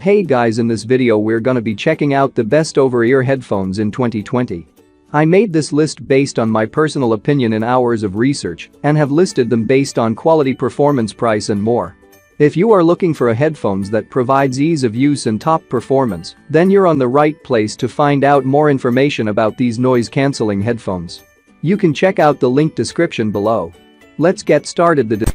Hey guys, in this video we're gonna be checking out the best over-ear headphones in 2020. I made this list based on my personal opinion and hours of research and have listed them based on quality, performance, price and more. If you are looking for a headphones that provides ease of use and top performance, then you're on the right place to find out more information about these noise-cancelling headphones. You can check out the link description below. Let's get started.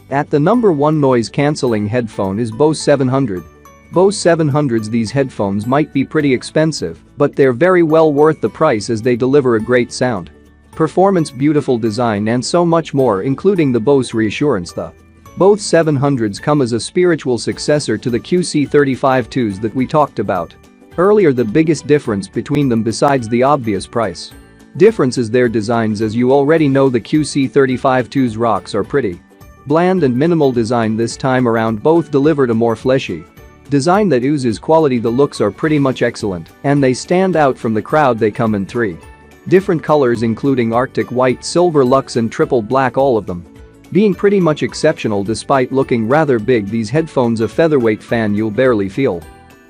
At the number 1 noise-cancelling headphone is Bose 700. Bose 700s. These headphones might be pretty expensive, but they're very well worth the price as they deliver a great sound, performance, beautiful design and so much more, including the Bose reassurance. The Bose 700s come as a spiritual successor to the QC35 IIs that we talked about earlier. The biggest difference between them, besides the obvious price difference, is their designs. As you already know, the QC35 IIs rocks are pretty bland and minimal design. This time around both delivered a more fleshy design that oozes quality. The looks are pretty much excellent and they stand out from the crowd. They come in 3 different colors including Arctic white, silver, luxe and triple black, all of them being pretty much exceptional despite looking rather big. These headphones, a featherweight fan, you'll barely feel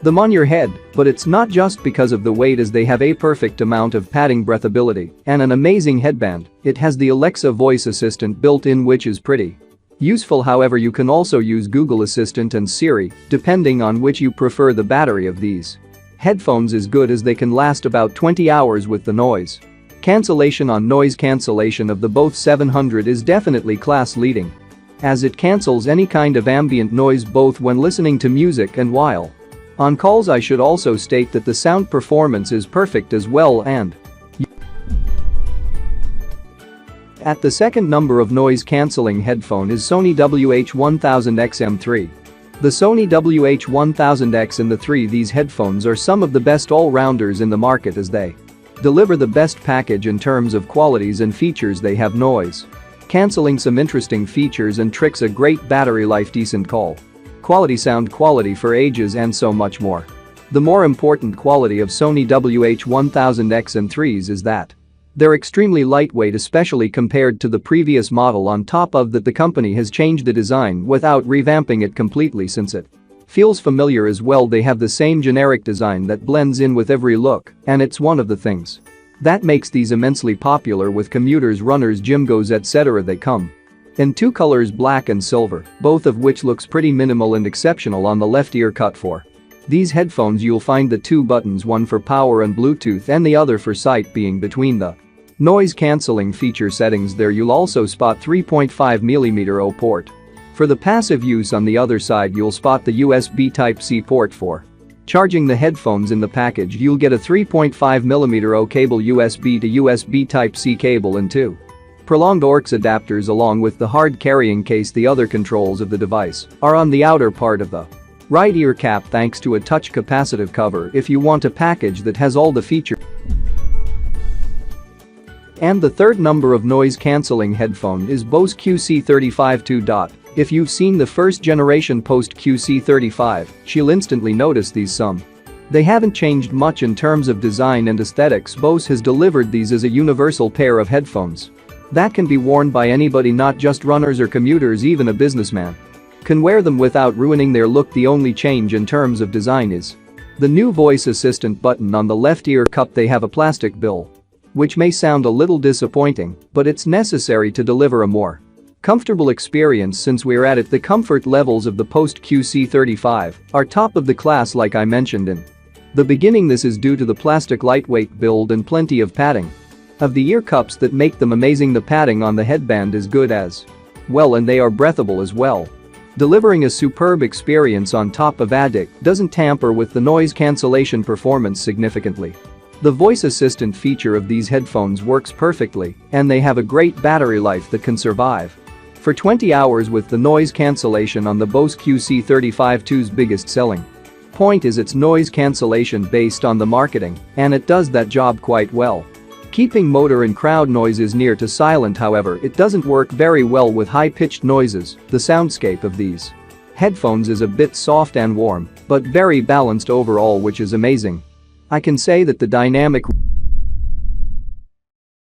them on your head, but it's not just because of the weight, as they have a perfect amount of padding, breathability and an amazing headband. It has the Alexa voice assistant built in, which is pretty useful. However, you can also use Google Assistant and Siri, depending on which you prefer. The battery of these headphones is good as they can last about 20 hours with the noise cancellation. Noise cancellation of the Bose 700 is definitely class leading, as it cancels any kind of ambient noise both when listening to music and while on calls. I should also state that the sound performance is perfect as well. And at the second number of noise-cancelling headphone is Sony WH-1000XM3. The Sony WH-1000XM3. These headphones are some of the best all-rounders in the market as they deliver the best package in terms of qualities and features. They have noise cancelling, some interesting features and tricks, a great battery life, decent call quality, sound quality for ages and so much more. The more important quality of Sony WH-1000XM3s is that they're extremely lightweight, especially compared to the previous model. On top of that, the company has changed the design without revamping it completely, since it feels familiar as well. They have the same generic design that blends in with every look, and it's one of the things that makes these immensely popular with commuters, runners, gym-goers, etc. They come in 2 colors, black and silver, both of which looks pretty minimal and exceptional. On the left ear cut for these headphones you'll find the 2 buttons, one for power and Bluetooth and the other for sight, being between the noise cancelling feature settings. There you'll also spot 3.5mm O port for the passive use. On the other side you'll spot the USB Type-C port for charging the headphones. In the package you'll get a 3.5mm O cable, USB to USB Type-C cable and 2 prolonged aux adapters along with the hard carrying case. The other controls of the device are on the outer part of the right ear cap, thanks to a touch capacitive cover if you want a package that has all the features. And the third number of noise-cancelling headphone is Bose QC35 II. If you've seen the first generation post QC35, you'll instantly notice these they haven't changed much in terms of design and aesthetics. Bose has delivered these as a universal pair of headphones that can be worn by anybody, not just runners or commuters. Even a businessman can wear them without ruining their look. The only change in terms of design is the new voice assistant button on the left ear cup. They have a plastic bill, which may sound a little disappointing, but it's necessary to deliver a more comfortable experience. Since we're at it, the comfort levels of the post QC35 are top of the class. Like I mentioned in the beginning, this is due to the plastic lightweight build and plenty of padding of the ear cups that make them amazing. The padding on the headband is good as well and they are breathable as well, delivering a superb experience. On top of that, it doesn't tamper with the noise cancellation performance significantly. The voice assistant feature of these headphones works perfectly and they have a great battery life that can survive for 20 hours with the noise cancellation. On the Bose QC35 II's biggest selling point is its noise cancellation based on the marketing, and it does that job quite well, keeping motor and crowd noises near to silent. However, it doesn't work very well with high-pitched noises. The soundscape of these headphones is a bit soft and warm, but very balanced overall, which is amazing. I can say that the dynamic.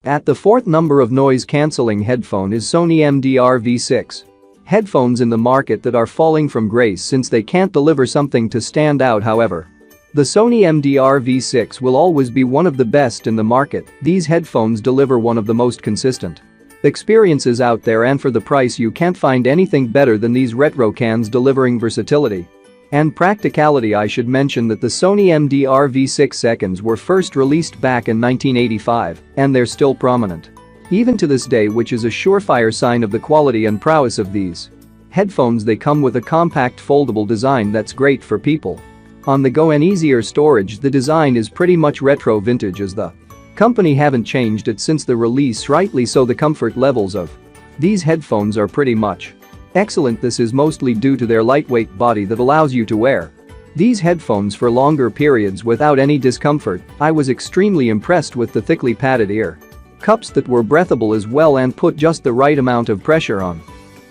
At the fourth number of noise-cancelling headphone is Sony MDRV6. headphones in the market that are falling from grace since they can't deliver something to stand out. However, the Sony MDRV6 will always be one of the best in the market. These headphones deliver one of the most consistent experiences out there, and for the price you can't find anything better than these retro cans delivering versatility and practicality. I should mention that the Sony MDRV6 seconds were first released back in 1985, and they're still prominent even to this day, which is a surefire sign of the quality and prowess of these headphones. They come with a compact foldable design that's great for people on the go and easier storage. The design is pretty much retro vintage, as the company haven't changed it since the release, rightly so. The comfort levels of these headphones are pretty much excellent. This is mostly due to their lightweight body that allows you to wear these headphones for longer periods without any discomfort. I was extremely impressed with the thickly padded ear cups that were breathable as well and put just the right amount of pressure on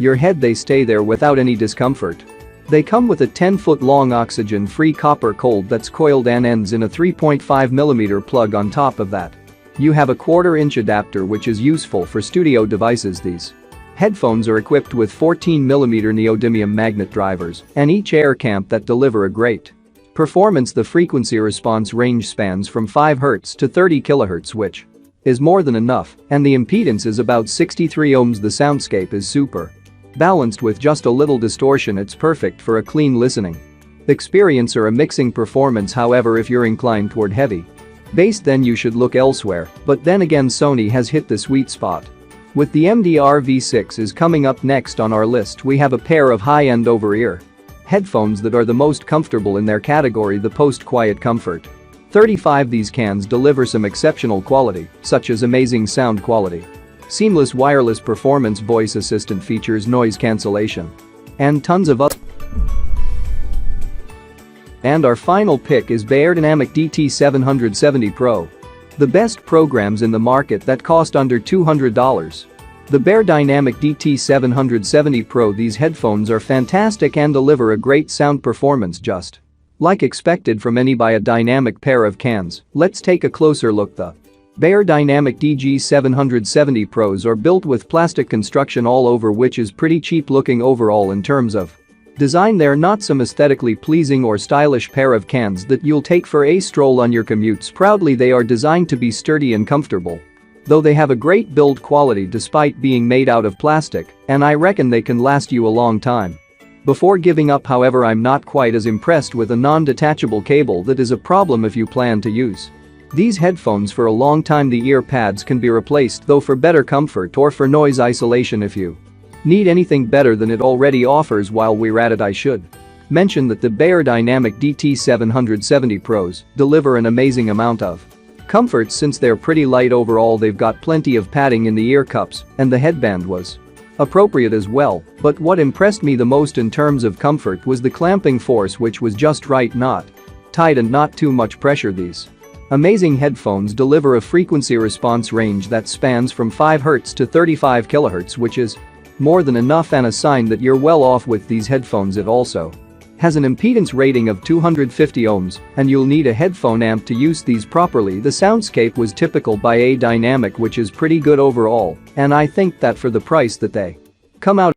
your head. They stay there without any discomfort. They come with a 10-foot long oxygen-free copper cord that's coiled and ends in a 3.5mm plug. On top of that, you have a 1/4-inch adapter which is useful for studio devices. These headphones are equipped with 14mm neodymium magnet drivers and each air camp that deliver a great performance. The frequency response range spans from 5 Hz to 30 kHz, which is more than enough, and the impedance is about 63 ohms. The soundscape is super balanced with just a little distortion. It's perfect for a clean listening experience or a mixing performance. However, if you're inclined toward heavy bass, then you should look elsewhere. But then again, Sony has hit the sweet spot with the MDRV6 is coming up next on our list. We have a pair of high-end over-ear headphones that are the most comfortable in their category, the Post-Quiet Comfort 35. These cans deliver some exceptional quality, such as amazing sound quality, seamless wireless performance, voice assistant features, noise cancellation, and tons of other. And our final pick is Beyerdynamic DT770 Pro. The best programs in the market that cost under $200. The Beyerdynamic DT770 Pro. These headphones are fantastic and deliver a great sound performance just like expected from any Beyerdynamic pair of cans. Let's take a closer look. The Beyerdynamic DT770 Pros are built with plastic construction all over, which is pretty cheap looking overall. In terms of design, they're not some aesthetically pleasing or stylish pair of cans that you'll take for a stroll on your commutes. Proudly, they are designed to be sturdy and comfortable, though they have a great build quality despite being made out of plastic, and I reckon they can last you a long time before giving up. However, I'm not quite as impressed with a non-detachable cable. That is a problem if you plan to use these headphones for a long time. The ear pads can be replaced though for better comfort or for noise isolation. If you need anything better than it already offers. While we're at it, I should mention that the Beyerdynamic DT770 Pros deliver an amazing amount of comfort since they're pretty light overall. They've got plenty of padding in the ear cups, and the headband was appropriate as well. But what impressed me the most in terms of comfort was the clamping force, which was just right, not tight and not too much pressure. These amazing headphones deliver a frequency response range that spans from 5 Hz to 35 kHz, which is more than enough and a sign that you're well off with these headphones. It also has an impedance rating of 250 ohms, and you'll need a headphone amp to use these properly. The soundscape was typical Beyerdynamic, which is pretty good overall, and I think that for the price that they come out